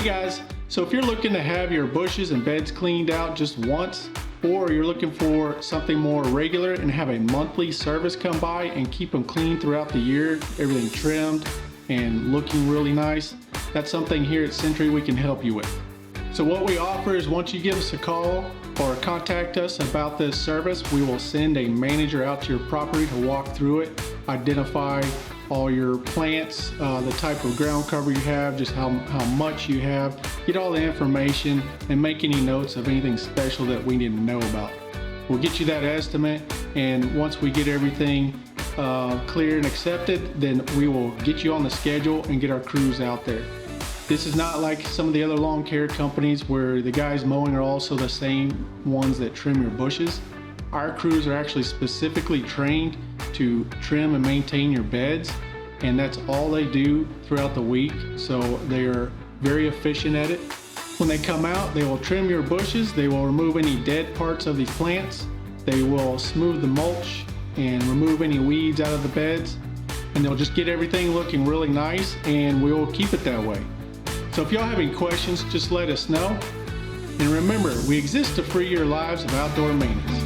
Hey guys, so if you're looking to have your bushes and beds cleaned out just once, or you're looking for something more regular and have a monthly service come by and keep them clean throughout the year, everything trimmed and looking really nice, that's something here at Century we can help you with. So what we offer is once you give us a call or contact us about this service, we will send a manager out to your property to walk through it, identify all your plants, the type of ground cover you have, just how much you have, get all the information and make any notes of anything special that we need to know about. We'll get you that estimate, and once we get everything clear and accepted, then we will get you on the schedule and get our crews out there. This is not like some of the other lawn care companies where the guys mowing are also the same ones that trim your bushes. Our crews are actually specifically trained to trim and maintain your beds, and that's all they do throughout the week, so they are very efficient at it. When they come out, they will trim your bushes, they will remove any dead parts of these plants, they will smooth the mulch and remove any weeds out of the beds, and they'll just get everything looking really nice, and we will keep it that way. So if y'all have any questions, just let us know. And remember, we exist to free your lives of outdoor maintenance.